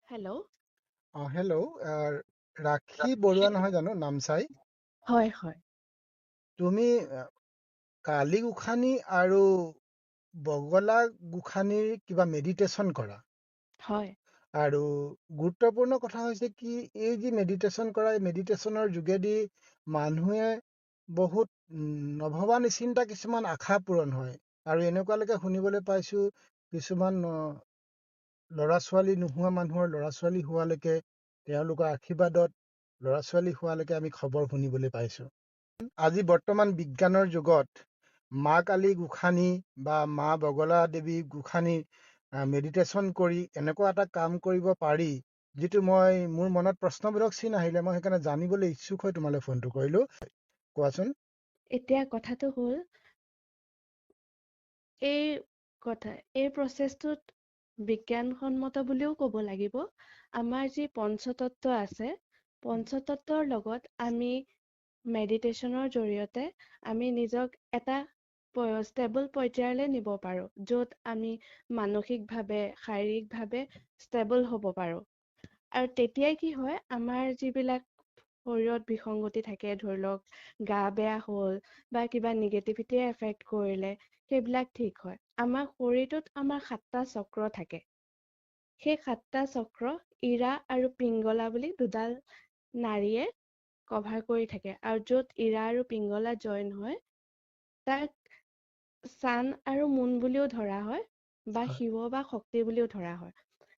Hello'. Hello', rakhi Barua নহয় জানো নামচাই? হয় হয় তুমি কালি গোঁসানী আৰু বগলা গোঁসানীৰ কিবা মেডিটেশ্যন কৰা। হয় আৰু গুৰুত্বপূৰ্ণ কথা হৈছে কি, এই যি মেডিটেশ্যন কৰা, এই মেডিটেশ্যনৰ যোগেদি মানুহে বহুত নভবা নিচিন্তা কিছুমান আশা পূৰণ হয়। আৰু এনেকুৱালৈকে শুনিবলৈ পাইছো কিছুমান ল'ৰা ছোৱালী নোহোৱা মানুহৰ ল'ৰা ছোৱালী হোৱালৈকে, তেওঁলোকৰ আশীৰ্বাদত ল'ৰা ছোৱালী হোৱালৈকে আমি খবৰ শুনিবলৈ পাইছো। আজি বৰ্তমান বিজ্ঞানৰ যুগত মা কালী গোঁসানী বা মা বগলা দেৱী গোঁসানী মেডিটেশ্যন কৰি এনেকুৱা এটা কাম কৰিব পাৰি, যিটো মোৰ মনত প্ৰশ্নবোধক চিন আহিলে, মই সেইকাৰণে জানিবলৈ ইচ্ছুক হৈ তোমালৈ ফোনটো কৰিলো। কোৱাচোন। এতিয়া কথাটো হ'ল এই কথা এই প্ৰচেছটোত বিজ্ঞানসন্মত বুলিও ক'ব লাগিব। আমাৰ যি পঞ্চতত্ত্ব আছে, পঞ্চতত্ত্বৰ লগত আমি মেডিটেশ্যনৰ জৰিয়তে আমি নিজক এটা ষ্টেবল পৰ্যায়লৈ নিব পাৰোঁ, য'ত আমি মানসিকভাৱে শাৰীৰিকভাৱে ষ্টেবল হ'ব পাৰোঁ। আৰু তেতিয়াই কি হয়, আমাৰ যিবিলাক শৰীৰত বিসংগতি থাকে, ধৰি লওক গা বেয়া হ'ল বা কিবা নিগেটিভিটিয়ে এফেক্ট কৰিলে, সেইবিলাক ঠিক হয়। আমাৰ শৰীৰটোত আমাৰ 7টা চক্ৰ থাকে। সেই 7টা চক্ৰ ইৰা আৰু পিংগলা বুলি দুডাল নাড়ীয়ে কভাৰ কৰি থাকে। আৰু য'ত ইৰা আৰু পিংগলা জইন হয়, তাক চান আৰু মুন বুলিও ধৰা হয়, বা হয় শিৱ বা শক্তি বুলিও ধৰা হয়।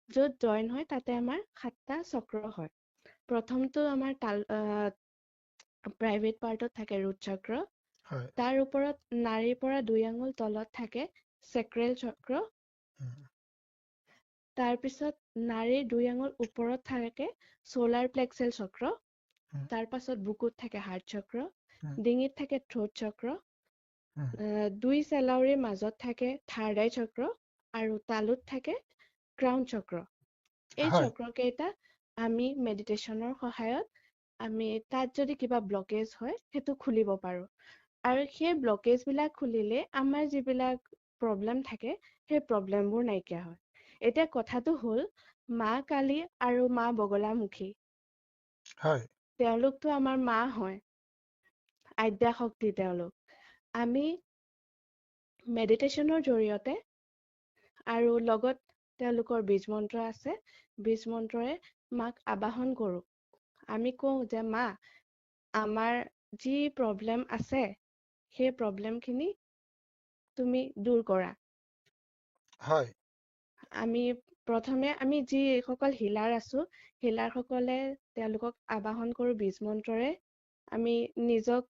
য'ত জইন হয় তাতে আমাৰ 7টা চক্ৰ হয়। প্ৰথমটো আমাৰ প্ৰাইভেট পাৰ্টত থাকে ৰুট চক্ৰ। হয় তাৰ ওপৰত নাড়ীৰ পৰা 2 আঙুল তলত থাকে চেক্ৰেল চক্ৰ। উম, তাৰপিছত নাড়ীৰ 2 আঙুল ওপৰত থাকে চলাৰ প্লেক্সেল চক্ৰ। উম, তাৰ পাছত বুকুত থাকে হাৰ্ট চক্ৰ, উম, ডিঙিত থাকে থ্ৰোট চক্ৰ, উম, 2 চেলাউৰিৰ মাজত থাকে থাৰ্ড আই চক্ৰ, আৰু তালুত থাকে ক্ৰাউন চক্ৰ। এই হয় চক্ৰকেইটা আমি মেডিটেশ্যনৰ সহায়ত আমি তাত যদি কিবা ব্লকেজ হয়, সেইটো খুলিব পাৰোঁ। আৰু সেই ব্লকেজবিলাক খুলিলে আমাৰ যিবিলাক প্ৰব্লেম থাকে, সেই প্ৰব্লেমবোৰ নাইকিয়া হয়। এতিয়া কথাটো হ'ল, মা কালী আৰু মা বগলামুখী, হয় তেওঁলোকতো আমাৰ মা হয়, আদ্যা শক্তি তেওঁলোক। আমি মেডিটেশ্যনৰ জৰিয়তে আৰু লগত তেওঁলোকৰ বীজ মন্ত্ৰ আছে, বীজ মন্ত্ৰৰে মাক আবাহন কৰোঁ। আমি কওঁ যে মা, আমাৰ যি প্ৰব্লেম আছে, সেই প্ৰব্লেমখিনি তুমি দূৰ কৰা। হয় প্ৰথমে আমি যিসকল হিলাৰ আছোঁ, হিলাৰসকলে তেওঁলোকক আবাহন কৰোঁ বীজ মন্ত্ৰৰে। আমি নিজক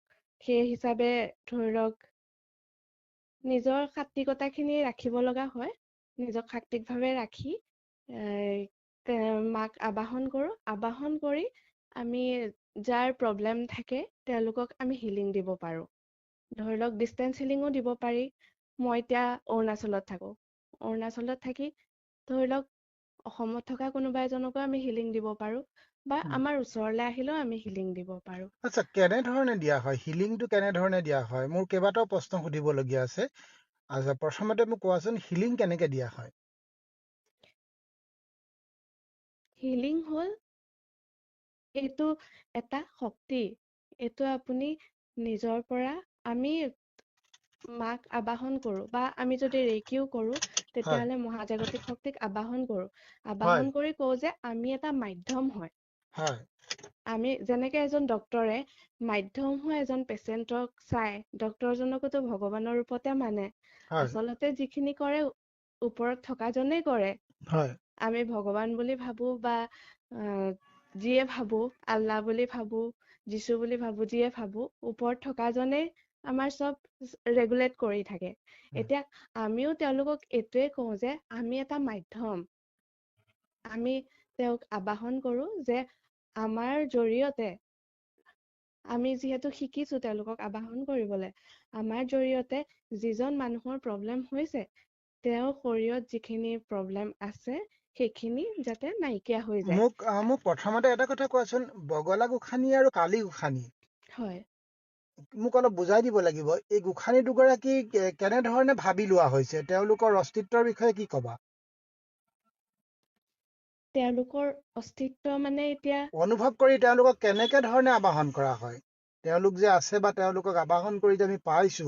সেই হিচাপে ধৰি লওক নিজৰ সাত্বিকতাখিনি ৰাখিব লগা হয়। নিজক সাত্বিকভাৱে ৰাখি মাক আবাহন কৰোঁ। আবাহন কৰি আমি যাৰ প্ৰব্লেম থাকে, তেওঁলোকক আমি হিলিং দিব পাৰোঁ। ধৰি লওক ডিষ্টেঞ্চ হিলিঙো দিব পাৰি। মই এতিয়া অৰুণাচলত থাকোঁ। অৰুণাচলত থাকি ধৰি লওক অসমত থকা কোনোবা এজনকো আমি হিলিং দিব পাৰোঁ, বা উম। আমাৰ ওচৰলৈ আহিলেও আমি হিলিং দিব পাৰোঁ। আচ্ছা, কেনেধৰণে দিয়া হয় হিলিংটো? কেনেধৰণে দিয়া হয়? মোৰ কেইবাটাও প্ৰশ্ন সুধিবলগীয়া আছে। আচ্ছা, প্ৰথমতে মোক কোৱাচোন, হিলিং কেনেকে দিয়া হয়? হিলিং হ'ল এইটো এটা শক্তি। এইটো আপুনি নিজৰ পৰা আমি মাক আবাহন কৰোঁ, বা আমি যদি ৰেকিও কৰোঁ, হয় তেতিয়াহ'লে মহাজাগতিক শক্তিক আবাহন কৰোঁ। হয় আবাহন কৰি কওঁ যে আমি এটা মাধ্যম হয়। হয় আমি যেনেকে এজন ডক্তৰে মাধ্যম হৈ এজন পেচেণ্টক চাই, ডক্তৰজনকোতো ভগৱানৰ ৰূপতে মানে। হয় আচলতে যিখিনি কৰে ওপৰত থকাজনেই কৰে। হয় আমি ভগৱান বুলি ভাবোঁ, বা যিয়ে ভাবোঁ, আল্লাহ বুলি ভাবোঁ, যিছু বুলি ভাবোঁ, যিয়ে ভাবোঁ, ওপৰত থকাজনেই আমাৰ চব ৰেগুলেট কৰি থাকে। উম, এতিয়া আমিও তেওঁলোকক এইটোৱে কওঁ যে আমি এটা মাধ্যম। আমি তেওঁক আবাহন কৰোঁ যে আমাৰ জৰিয়তে, আমি যিহেতু শিকিছোঁ তেওঁলোকক আবাহন কৰিবলৈ, আমাৰ জৰিয়তে যিজন মানুহৰ প্ৰব্লেম হৈছে, তেওঁৰ শৰীৰত যিখিনি প্ৰব্লেম আছে, সেইখিনি যাতে নাইকিয়া হৈ যায়। মোক প্ৰথমতে এটা কথা কোৱাচোন, বগলা গোঁসানী আৰু কালী গোঁসানী হয়। মোক অলপ বুজাই দিব লাগিব। এই গোঁসানী দুগৰাকী কেনেধৰণে ভাবি লোৱা হৈছে? তেওঁলোকৰ অস্তিত্বৰ বিষয়ে কি কবা? তেওঁলোকৰ অস্তিত্ব মানে এতিয়া অনুভৱ কৰি তেওঁলোকক কেনেকে ধৰণে আবাহন কৰা হয়? তেওঁলোক যে আছে বা তেওঁলোকক আবাহন কৰি যে আমি পাইছো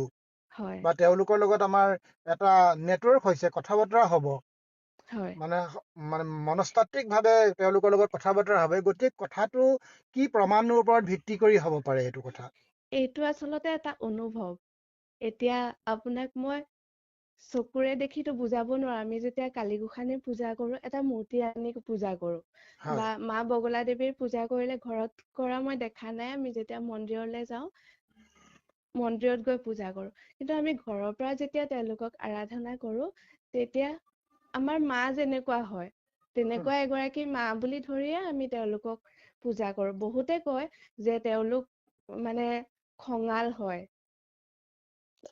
হয় বা তেওঁলোকৰ লগত আমাৰ এটা নেটৱৰ্ক হৈছে, কথা বতৰা হ'ব, হয় মানে মানে মনস্তাত্ত্বিকভাৱে তেওঁলোকৰ লগত কথা বতৰা হ'ব। গতিকে কথাটো কি প্ৰমাণৰ ওপৰত ভিত্তি কৰি হ'ব পাৰে এইটো কথা? এইটো আচলতে এটা অনুভৱ। এতিয়া আপোনাক মই চকুৰে দেখিতো বুজাব নোৱাৰো। আমি যেতিয়া কালী গোসাঁনীৰ পূজা কৰো, এটা মূৰ্তি আনি পূজা কৰো হয় বা মা বগলা দেৱীৰ পূজা কৰিলে ঘৰত কৰা মই দেখা নাই। আমি যেতিয়া মন্দিৰলৈ যাওঁ, মন্দিৰত গৈ পূজা কৰো। কিন্তু আমি ঘৰৰ পৰা যেতিয়া তেওঁলোকক আৰাধনা কৰো, তেতিয়া আমাৰ মা যেনেকুৱা হয়, উম, তেনেকুৱা এগৰাকী মা বুলি ধৰিয়ে আমি তেওঁলোকক পূজা কৰো। বহুতে কয় যে তেওঁলোক মানে খঙাল হয়,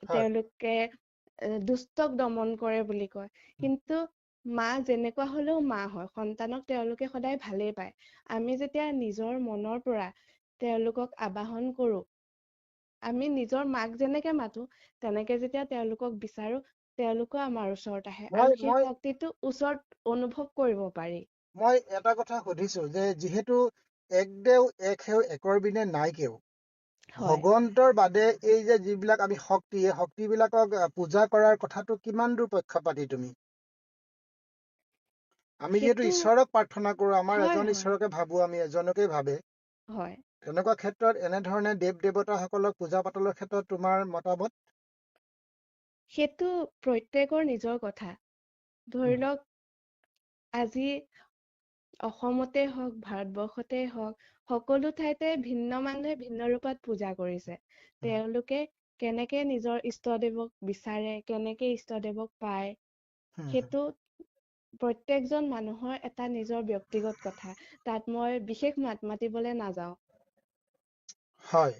হয় তেওঁলোকে দুষ্টক দমন কৰে বুলি কয়। কিন্তু মা যেনেকুৱা হলেও মা হয়, সন্তানক তেওঁলোকে সদায় ভালেই পায়। আমি যেতিয়া নিজৰ মনৰ পৰা তেওঁলোকক আবাহন কৰো, আমি নিজৰ মাক যেনেকে মাতো, তেনেকে যেতিয়া তেওঁলোকক বিচাৰো, তেওঁলোকো আমাৰ ওচৰত আহে মই আৰু সেই মই শক্তিটো ওচৰত অনুভৱ কৰিব পাৰি। মই এটা কথা সুধিছো যে যিহেতু এক দেও এক সেও একৰ বিনে নাই কেও, হয় ভগৱন্তৰ বাদে এই যে যিবিলাক আমি শক্তি, এই শক্তিবিলাকক পূজা কৰাৰ কথাটো কিমান দূৰ পক্ষপাতী তুমি? আমি যিহেতু সেইটো ঈশ্বৰক প্ৰাৰ্থনা কৰো, আমাৰ হয় এজন হয় ঈশ্বৰকে ভাবো, আমি এজনকেই ভাবে, হয় তেনেকুৱা ক্ষেত্ৰত এনেধৰণে দেৱ দেৱতাসকলক পূজা পাতলৰ ক্ষেত্ৰত তোমাৰ মতামত? সেইটো প্ৰত্যেকৰ নিজৰ কথা। ধৰি উম, লওক, আজি অসমতে হওক, ভাৰতবৰ্ষতে হওক, সকলো ঠাইতে ভিন্ন মানুহে ভিন্ন ৰূপত পূজা কৰিছে। উম, তেওঁলোকে কেনেকে নিজৰ ইষ্টদেৱক বিচাৰে, কেনেকে ইষ্টদেৱক পায়, উম, সেইটো প্ৰত্যেকজন মানুহৰ এটা নিজৰ ব্যক্তিগত কথা। তাত মই বিশেষ মাত মাতিবলৈ নাযাওঁ। হয়।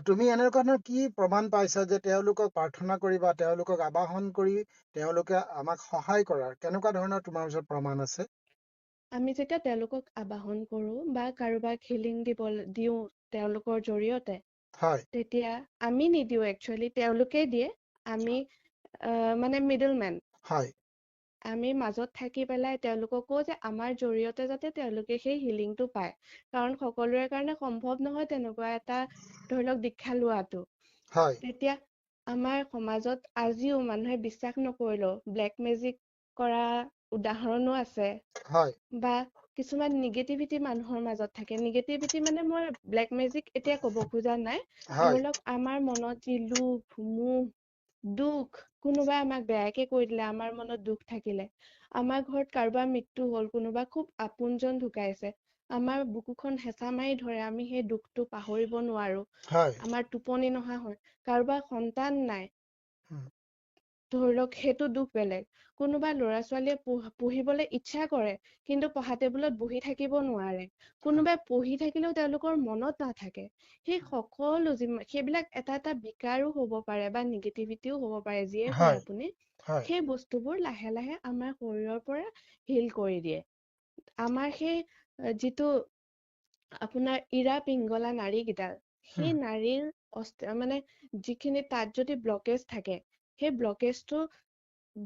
তুমি এনেকুৱা ধৰণৰ কি প্ৰমাণ পাইছা যে তেওঁলোকক প্ৰাৰ্থনা কৰি বা তেওঁলোকক আবাহন কৰি তেওঁলোকে আমাক সহায় কৰাৰ কেনেকুৱা ধৰণৰ তোমাৰ ওচৰত প্ৰমাণ আছে? আমি যেতিয়া তেওঁলোকক আবাহন কৰো বা কাৰোবাক হিলিং দিওঁ তেওঁলোকৰ জৰিয়তে, হয় তেতিয়া আমি নিদিওঁ, একচুৱেলি তেওঁলোকেই দিয়ে। আমি মানে মিডল মেন। হয় আমি মাজত থাকি পেলাই তেওঁলোকক কওঁ যে আমাৰ জৰিয়তে যাতে তেওঁলোকে সেই হিলিংটো পায়। কাৰণ সকলোৰে কাৰণে সম্ভৱ নহয় তেনেকুৱা এটা, ধৰি লওক, দীক্ষা লোৱাটো। হয় তেতিয়া আমাৰ সমাজত আজিও মানুহে বিশ্বাস নকৰিলেও ব্লেক মেজিক কৰা উদাহৰণো আছে। হয় বা কিছুমান নিগেটিভিটি মানুহৰ মাজত থাকে। নিগেটিভিটি মানে মই ব্লেক মেজিক এতিয়া ক'ব খোজা নাই। হয় ধৰি লওক, আমাৰ মনত যি লোভ, মোহ, দুখ, কোনোবাই আমাক বেয়াকে কৈ দিলে, আমাৰ মনত দুখ থাকিলে, আমাৰ ঘৰত কাৰোবাৰ মৃত্যু হ'ল, কোনোবা খুব আপোনজন ঢুকাইছে, আমাৰ বুকুখন হেঁচা মাৰি ধৰে, আমি সেই দুখটো পাহৰিব নোৱাৰো, হয় আমাৰ টোপনি নহা হয়। কাৰোবাৰ সন্তান নাই, উম, ধৰি লওক, সেইটো দুখ বেলেগ। কোনোবা ল'ৰা ছোৱালীয়ে পঢ়িবলৈ ইচ্ছা কৰে, কিন্তু পঢ়া টেবুলত বহি থাকিব নোৱাৰে। কোনোবাই পঢ়ি থাকিলেও তেওঁলোকৰ মনত নাথাকে। সেই সকলো সেইবিলাক এটা এটা বিকাৰো হ'ব পাৰে বা নিগেটিভিটিও হ'ব পাৰে, যিয়ে কয় হয় আপুনি। হয় সেই বস্তুবোৰ লাহে লাহে আমাৰ শৰীৰৰ পৰা হিল কৰি দিয়ে। আমাৰ সেই যিটো আপোনাৰ ইৰা পিংগলা নাড়ীকেইডাল, উম, সেই নাড়ীৰ মানে যিখিনি তাত যদি ব্লকেজ থাকে, সেই ব্লকেজটো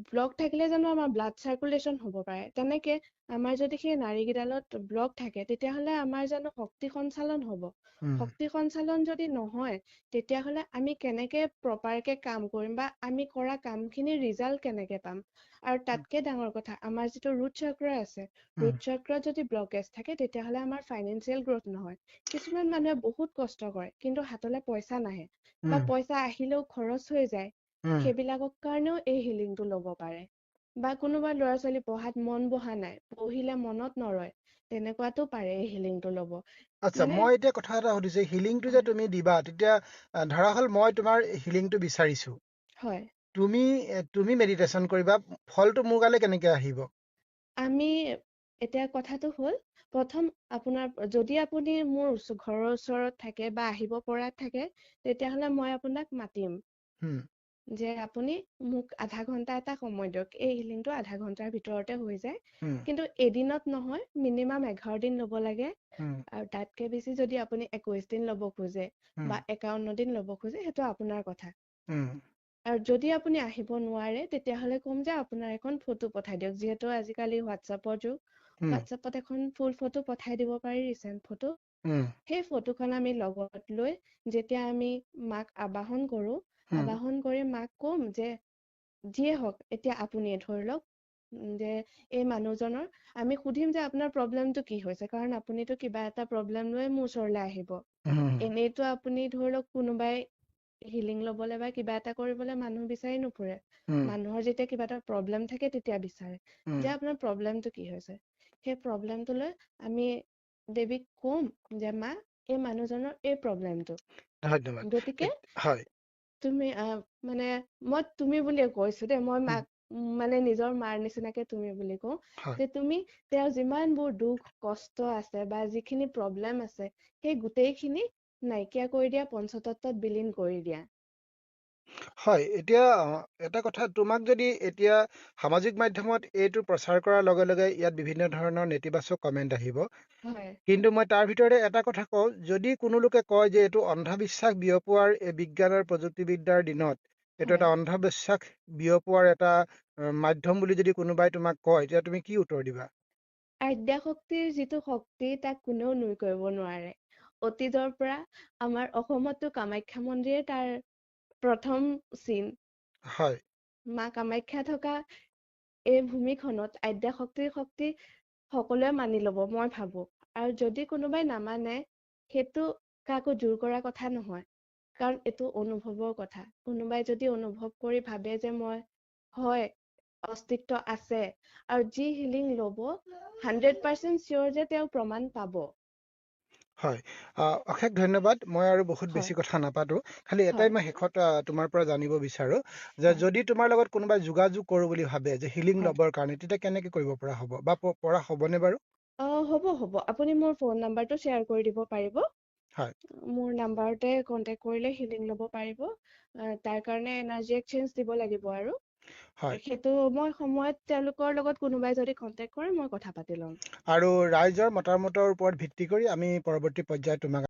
ব্লক থাকিলে জানো আমাৰ ব্লাড চাৰ্কুলেশ্যন হ'ব পাৰে? তেনেকে আমাৰ যদি সেই নাড়ীকেইডালত ব্লক থাকে, তেতিয়াহ'লে আমাৰ জানো শক্তি সঞ্চালন হ'ব? উম, শক্তি সঞ্চালন যদি নহয়, তেতিয়াহ'লে আমি কেনেকে প্ৰপাৰকে কাম কৰিম বা আমি কৰা কামখিনিৰ ৰিজাল্ট কেনেকে পাম? আৰু তাতকে ডাঙৰ কথা, আমাৰ যিটো ৰুট চক্ৰ আছে, উম, ৰুট চক্ৰত যদি ব্লকেজ থাকে, তেতিয়াহ'লে আমাৰ ফাইনেন্সিয়েল গ্ৰথ নহয়। কিছুমান মানুহে বহুত কষ্ট কৰে, কিন্তু হাতলে পইচা নাহে বা উম, পইচা আহিলেও খৰচ হৈ যায়। উম, সেইবিলাকৰ কাৰণেও এই হিলিংটো ল'ব পাৰে। বা কোনোবা ল'ৰা ছোৱালী পঢ়াত মন বহা নাই, পঢ়িলে মনত নৰয়, তেনেকুৱাতো পাৰে এই হিলিংটো ল'ব। আচ্ছা, মানে মই এতিয়া কথা এটা সুধিছো, হিলিংটো যে হয় তুমি দিবা, তেতিয়া ধৰা হ'ল মই তোমাৰ হিলিংটো বিচাৰিছো, হয় তুমি তুমি মেডিটেশ্যন কৰিবা, ফলটো মোৰ গালে কেনেকে আহিব? আমি এতিয়া কথাটো হ'ল, প্ৰথম যদি আপুনি মোৰ ঘৰৰ ওচৰত থাকে বা আহিব পৰাত থাকে, তেতিয়াহ'লে মই আপোনাক মাতিম হুম যে আপুনি মোক আধা ঘন্টা এটা সময় দিয়ক। এই হিলিংটো আধা ঘন্টাৰ ভিতৰতে হৈ যায়। হুম কিন্তু এদিনত নহয়, মিনিমাম 11 দিন ল'ব লাগে। হুম আৰু তাতকে বেছি যদি আপুনি 21 দিন ল'ব খোজে হুম বা 51 দিন ল'ব খোজে, সেইটো আপোনাৰ কথা। হুম আৰু যদি আপুনি আহিব নোৱাৰে, তেতিয়াহ'লে ক'ম যে আপোনাৰ এখন ফটো পঠাই দিয়ক। যিহেতু আজিকালি হোৱাটছআপৰ যুগ, উম, হোৱাটছএপত এখন ফুল ফটো পঠাই দিব পাৰি, ৰিচেণ্ট ফটো। উম, সেই ফটোখন আমি লগত লৈ যেতিয়া আমি মাক আবাহন কৰোঁ, উম, আবাহন কৰি মাক ক'ম যে যিয়ে হওক, এতিয়া আপুনি ধৰি লওক যে এই মানুহজনৰ আমি সুধিম যে আপোনাৰ প্ৰব্লেমটো কি হৈছে, কাৰণ আপুনিতো কিবা এটা প্ৰব্লেম লৈ মোৰ ওচৰলৈ আহিব। উম, এনেইতো আপুনি ধৰি লওক কোনোবাই হিলিং ল'বলৈ বা কিবা এটা কৰিবলৈ মানুহ বিচাৰি নুফুৰে। উম, মানুহৰ যেতিয়া কিবা এটা প্ৰব্লেম থাকে তেতিয়া বিচাৰে উম, যে আপোনাৰ প্ৰব্লেমটো কি হৈছে। সেই প্ৰব্লেমটো লৈ আমি দেৱীক ক'ম যে মা, এই মানুহজনৰ এই প্ৰব্লেমটো, ধন্যবাদ। গতিকে হয়। তুমি মানে মই তুমি বুলিয়ে কৈছো দেই, মই উম, মাক মানে নিজৰ মাৰ নিচিনাকে তুমি বুলি কওঁ, হয়। যে তুমি তেওঁৰ যিমানবোৰ দুখ কষ্ট আছে বা যিখিনি প্ৰব্লেম আছে সেই গোটেইখিনি নাইকিয়া কৰি দিয়া, পঞ্চতত্বত বিলীন কৰি দিয়া। হয়, এতিয়া এটা কথা, তোমাক যদি এতিয়া সামাজিক মাধ্যমত এইটো প্ৰচাৰ কৰাৰ লগে লগে ইয়াত বিভিন্ন ধৰণৰ নেতিবাচক কমেণ্ট আহিব, হয় কিন্তু মই তাৰ ভিতৰতে এটা কথা কওঁ, যদি কোনো লোকে কয় যে এইটো অন্ধবিশ্বাস বিয়পোৱাৰ এই বিজ্ঞান আৰু প্ৰযুক্তিবিদ্যাৰ দিনত এইটো হয় এটা অন্ধবিশ্বাস বিয়পোৱাৰ এটা মাধ্যম বুলি যদি কোনোবাই তোমাক কয়, তেতিয়া তুমি কি উত্তৰ দিবা? আদ্যাশক্তিৰ যিটো শক্তি তাক কোনেও নুই কৰিব নোৱাৰে। অতীতৰ পৰা আমাৰ অসমতো কামাখ্যা মন্দিৰে তাৰ প্ৰথম চিন। হয়। মা কামাখ্যা থকা এই ভূমিখনত আদ্যাশক্তিৰ শক্তি সকলোৱে মানি ল'ব, মই ভাবো। আৰু যদি কোনোবাই নামানে, সেইটো কাকো জোৰ কৰা কথা নহয়, কাৰণ এইটো অনুভৱৰ কথা। কোনোবাই যদি অনুভৱ কৰি ভাবে যে মই হয় অস্তিত্ব আছে, আৰু যি হিলিং ল'ব 100% চিয়ৰ যে তেওঁ প্ৰমাণ পাব। হয়, অশেষ ধন্যবাদ। মই আৰু বহুত হয় বেছি কথা নাপাতো, খালি এটাই হয় মই শেষত তোমাৰ পৰা জানিব বিচাৰো যে হয় যদি তোমাৰ লগত কোনোবাই যোগাযোগ কৰো বুলি ভাবে যে হিলিং হয় ল'বৰ কাৰণে, তেতিয়া কেনেকে কৰিব পৰা হ'ব বা পৰা হ'বনে বাৰু? হ'ব। আপুনি মোৰ ফোন নাম্বাৰটো শ্বেয়াৰ কৰি দিব পাৰিব। হয়। মোৰ নাম্বাৰতে কণ্টেক্ট কৰিলে হিলিং ল'ব পাৰিব। তাৰ কাৰণে এনাৰ্জি এক্সচেঞ্জ দিব লাগিব, আৰু হয়। সেইটো মই সময়ত তেওঁলোকৰ লগত কোনোবাই যদি কণ্টেক্ট কৰে মই কথা পাতি ল'ম। আৰু ৰাইজৰ মতামতৰ ওপৰত ভিত্তি কৰি আমি পৰৱৰ্তী পৰ্যায়ত তোমাক